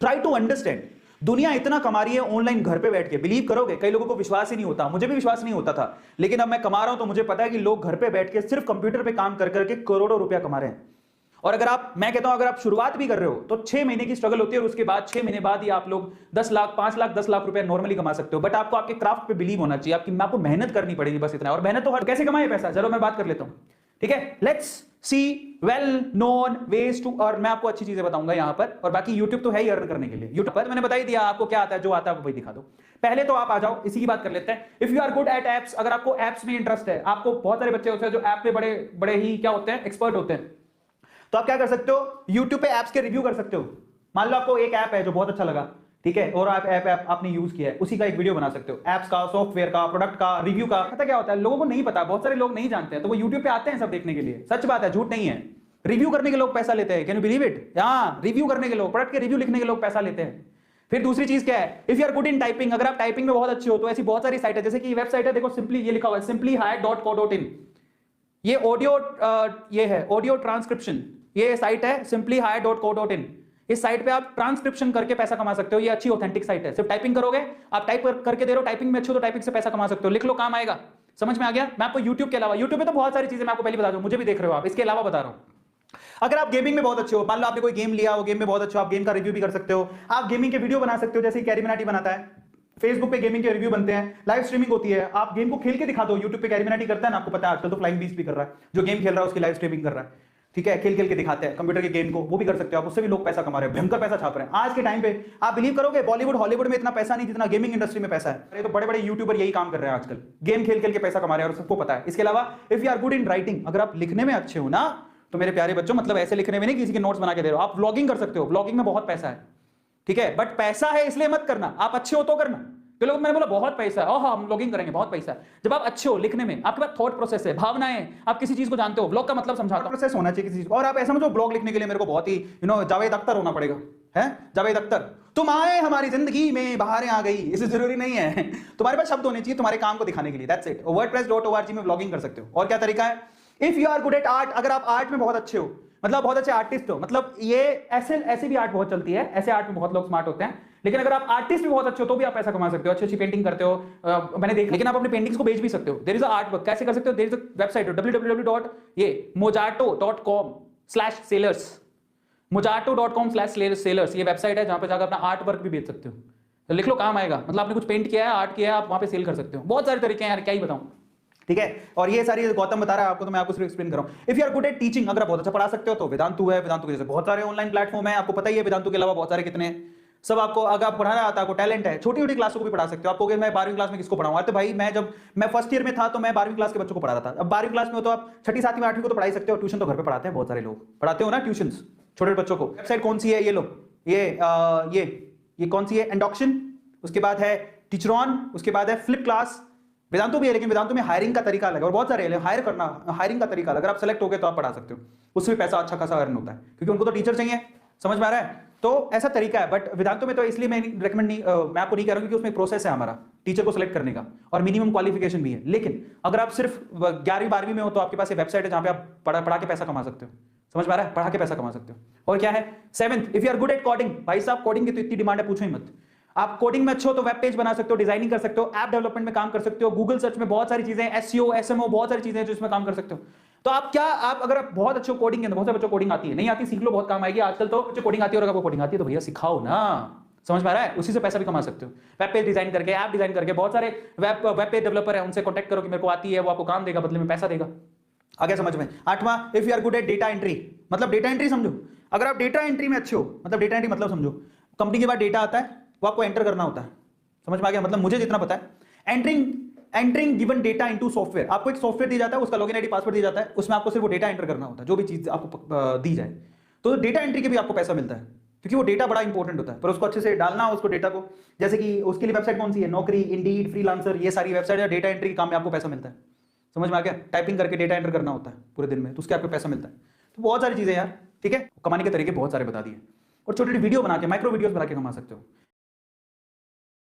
Try to understand. दुनिया इतना कमा रही है ऑनलाइन घर पे बैठ के, बिलीव करोगे कई लोगों को विश्वास ही नहीं होता, मुझे भी विश्वास नहीं होता था, लेकिन अब मैं कमा रहा हूं तो मुझे पता है कि लोग घर पे बैठ के सिर्फ कंप्यूटर पे काम कर करके करोड़ों रुपया कमा रहे हैं। और अगर आप, मैं कहता हूं अगर आप शुरुआत भी कर रहे हो तो 6 महीने की स्ट्रगल होती है और उसके बाद 6 महीने बाद ही आप लोग 10 लाख 5 लाख 10 लाख रुपए नॉर्मली कमा सकते हो। बट आपको आपके क्राफ्ट पे बिलीव होना चाहिए, आपको मेहनत करनी पड़ेगी, बस इतना। और मेहनत तो हर कैसे कमाए पैसा, चलो मैं बात कर लेता हूं, ठीक है। Let's see well non ways to earn. मैं आपको अच्छी चीजें बताऊंगा यहां पर, और बाकी यूट्यूब तो है ही अर्न करने के लिए। यूट्यूब पर मैंने बता ही दिया आपको क्या आता है, जो आता है वो वही दिखा दो। पहले तो आप आ जाओ, इसी की बात कर लेते हैं। If you are good eight apps, अगर आपको एप्स में इंटरेस्ट है, आपको बहुत सारे बच्चे होते हैं जो ऐप पे बड़े बड़े ही क्या होते हैं, एक्सपर्ट होते हैं, तो आप क्या कर सकते हो, यूट्यूब पे एप्स के रिव्यू कर सकते हो। मान लो आपको एक ऐप है जो बहुत अच्छा लगा, ठीक है, और आप ऐप आपने यूज किया है, उसी का एक वीडियो बना सकते हो, एप्स का, सॉफ्टवेयर का, प्रोडक्ट का, रिव्यू का। पता क्या होता है, लोगों को नहीं पता, बहुत सारे लोग नहीं जानते हैं, तो वो यूट्यूब पे आते हैं सब देखने के लिए। सच बात है, झूठ नहीं है। रिव्यू करने के लोग पैसा लेते हैं, कैन यू बिलीव इट। हाँ, रिव्यू करने के लोग, प्रोडक्ट के रिव्यू लिखने के लोग पैसा लेते हैं। फिर दूसरी चीज क्या है, if you are good in typing, अगर आप टाइपिंग में बहुत अच्छे हो तो ऐसी बहुत सारी साइट है, जैसे कि वेबसाइट है, देखो सिंपली ये लिखा हुआ है simplyhire.co.in। ये ऑडियो, ये है ऑडियो ट्रांसक्रिप्शन, ये साइट है simplyhire.co.in। इस साइट पे आप ट्रांसक्रिप्शन करके पैसा कमा सकते हो। ये अच्छी ऑथेंटिक साइट है, सिर्फ टाइपिंग करोगे, आप टाइप करके दे रहे हो, टाइपिंग में अच्छे हो तो टाइपिंग से पैसा कमा सकते हो। लिख लो, काम आएगा। समझ में आ गया। मैं आपको यूट्यूब के अलावा, यूट्यूब पे तो बहुत सारी चीजें मैं आपको पहले बता दूं, मुझे भी देख रहे हो आप, इसके अलावा बता रहा हूं। अगर आप गेमिंग में बहुत अच्छे हो, मान लो आपने कोई गेम लिया, वो गेम में बहुत अच्छे हो, आप गेम का रिव्यू भी कर सकते हो, आप गेमिंग के वीडियो बना सकते हो, जैसे कैरीमिनाटी बनाता है, फेसबुक पे गेमिंग के रिव्यू बनते हैं, लाइव स्ट्रीमिंग होती है, आप गेम को खेल के दिखा दो। यूट्यूब पे कैरीमिनाटी करता है ना, आपको पता है आजकल तो फ्लाइंग बीस्ट भी कर रहा है, जो गेम खेल रहा है उसकी लाइव स्ट्रीमिंग कर रहा है, ठीक है, खेल खेल के दिखाते हैं कंप्यूटर के गेम को, वो भी कर सकते हो आप, उससे भी लोग पैसा कमा रहे हैं, भयंकर पैसा छाप रहे हैं आज के टाइम पे। आप बिलीव करोगे बॉलीवुड हॉलीवुड में इतना पैसा नहीं जितना गेमिंग इंडस्ट्री में पैसा है। अरे तो बड़े बड़े यूट्यूबर यही काम कर रहे हैं आजकल, गेम खेल खेल के पैसा कमा रहे हैं और सबको पता है। इसके अलावा if you are good in writing, अगर आप लिखने में अच्छे हो ना, तो मेरे प्यारे बच्चों, मतलब ऐसे लिखने में नहीं किसी के नोट्स बना के दे रहे हो, आप व्लॉगिंग कर सकते हो, व्लॉगिंग में बहुत पैसा है, ठीक है, बट पैसा है इसलिए मत करना, आप अच्छे हो तो करना। तो लोग, मैंने बोला बहुत पैसा है, ओह हम व्लॉगिंग करेंगे, बहुत पैसा है। जब आप अच्छे हो लिखने में, आपके पास थॉट प्रोसेस है, भावनाएं, आप किसी चीज को जानते हो, ब्लॉग का मतलब समझाता हूं, प्रोसेस होना चाहिए किसी चीज को। और आप ऐसा समझो ब्लॉग लिखने के लिए मेरे को बहुत ही जावेद अख्तर होना पड़ेगा, है जावेद अख्तर, तुम आए हमारी जिंदगी में बहारें आ गई, इसे जरूरी नहीं है। तुम्हारे पास शब्द होने चाहिए तुम्हारे काम को दिखाने के लिए, दैट्स इट। wordpress.org में व्लॉगिंग कर सकते हो। और क्या तरीका है, if you are good at art, अगर आप आर्ट में बहुत अच्छे हो, मतलब बहुत अच्छे आर्टिस्ट हो, मतलब ये ऐसे भी आर्ट बहुत चलती है, ऐसे आर्ट में बहुत लोग स्मार्ट होते हैं, लेकिन अगर आप आर्टिस्ट भी बहुत अच्छे हो तो भी आप पैसा कमा सकते हो, अच्छी अच्छी पेंटिंग करते हो, मैंने देख, लेकिन आप अपने पेंटिंग्स को बेच भी सकते हो। There is a art work, कैसे कर सकते हो, there is a website www.mojato.com/sellers, mojato.com/sellers, ये वेबसाइट है जहां पे जाकर अपना आर्ट वर्क भी बेच सकते हो। तो लिख लो, काम आएगा, मतलब आपने कुछ पेंट किया है, आर्ट किया है, आप वहां पे सेल कर सकते हो। बहुत सारे तरीके हैं यार, क्या ही बताऊं, ठीक है। और ये सारी गौतम बता रहा है आपको, तो मैं आपको सिर्फ एक्सप्लेन कर रहा हूं। If you are good eight teaching, अगर आप बहुत अच्छा पढ़ा सकते हो तो वेदांतु है, वेदांतु के जैसे बहुत सारे ऑनलाइन प्लेटफॉर्म है, आपको पता ही है, वेदांतु के अलावा बहुत सारे कितने हैं। सब आपको, अगर आप पढ़ाना आता है, आपको टैलेंट है, छोटी छोटी क्लासों को भी पढ़ा सकते हो। आपको मैं 12वीं क्लास में किसको पढ़ाऊंगा, तो भाई जब मैं फर्स्ट ईयर में था तो मैं 12वीं क्लास के बच्चों को पढ़ा रहा था। अब 12वीं क्लास में हो तो आप 6ठी 7वीं 8वीं को तो पढ़ा ही सकते हो, ट्यूशन तो घर पे पढ़ाते हैं, बहुत सारे लोग पढ़ाते हो ना ट्यूशन छोटे बच्चों को। वेबसाइट कौन सी है, ये लो, ये कौन सी है, एंडॉक्शन, उसके बाद है टीचरॉन, उसके बाद है फ्लिप क्लास। वेदांतु भी है, लेकिन वेदांतु में हायरिंग का तरीका अलग है, और बहुत सारे हायरिंग का तरीका अलग। अगर आप सेलेक्ट हो गए तो आप पढ़ा सकते हो, उसमें पैसा अच्छा खासा अर्न होता है, क्योंकि उनको तो टीचर चाहिए, समझ में आ रहा है। तो ऐसा तरीका है, बट वेदांतु में तो इसलिए मैं रेकमेंड नहीं, मैं आपको नहीं कह रहा हूं, क्योंकि उसमें प्रोसेस है हमारा टीचर को सिलेक्ट करने का, और मिनिमम क्वालिफिकेशन भी है। लेकिन अगर आप सिर्फ 11वीं 12वीं में हो तो आपके पास वेबसाइट है जहां पे आप पढ़ा के पैसा कमा सकते हो, समझ में आ रहा है, पढ़ा के पैसा कमा सकते हो। और क्या है, 7th, if you are good eight coding, भाई साहब कोडिंग की तो इतनी डिमांड है, पूछो ही मत। आप कोडिंग में अच्छे हो तो वेब पेज बना सकते हो, डिजाइनिंग कर सकते हो, ऐप डेवलपमेंट में काम कर सकते हो, गूगल सर्च में बहुत सारी चीजें, एसईओ, एसएमओ, बहुत सारी चीजें हैं जो इसमें काम कर सकते हो। तो आप अगर आप बहुत अच्छे कोडिंग है, बहुत सारे बच्चों को कोडिंग आती है, नहीं आती सीख लो, बहुत काम आएगी। आजकल तो बच्चे कोडिंग आती है, और अगर आपको कोडिंग आती है तो भैया सिखाओ ना, समझ में आ रहा है, उसी से पैसा भी कमा सकते हो। वेब पेज डिजाइन करके, ऐप डिजाइन करके, बहुत सारे वेब पेज डेवलपर है, उनसे कॉन्टैक्ट करो कि मेरे को आती है, वो आपको काम देगा, बदले में पैसा देगा। आगे समझ में। 8वां, if you are good at data entry, मतलब डेटा एंट्री समझो, अगर आप डेटा एंट्री में अच्छे हो, मतलब डेटा एंट्री मतलब समझो, कंपनी के बाद डेटा आता है, वो आपको एंटर करना होता है, समझ में आ गया, मतलब मुझे जितना पता है, entering given data into software, आपको एक सॉफ्टवेयर दिया जाता है, उसका लॉगिन आईडी पासवर्ड दिया जाता है, उसमें आपको सिर्फ वो डेटा एंटर करना होता है, जो भी चीज आपको दी जाए। तो डेटा एंट्री के भी आपको पैसा मिलता है, क्योंकि वो डेटा बड़ा इंपॉर्टेंट होता है, पर उसको अच्छे से डालना हो, उसको डेटा को, जैसे कि उसके लिए वेबसाइट कौन सी है, नौकरी, इंडीड, फ्रीलांसर, ये सारी वेबसाइट है, डेटा एंट्री के काम में आपको पैसा मिलता है, समझ में आ गया। टाइपिंग करके डेटा एंटर करना होता है पूरे दिन में, तो उसके आपको पैसा मिलता है। तो बहुत सारी चीजें यार, ठीक है, कमाने के तरीके बहुत सारे बता दिए, और छोटी छोटी वीडियो बना के, माइक्रो वीडियोस बना के कमा सकते हो।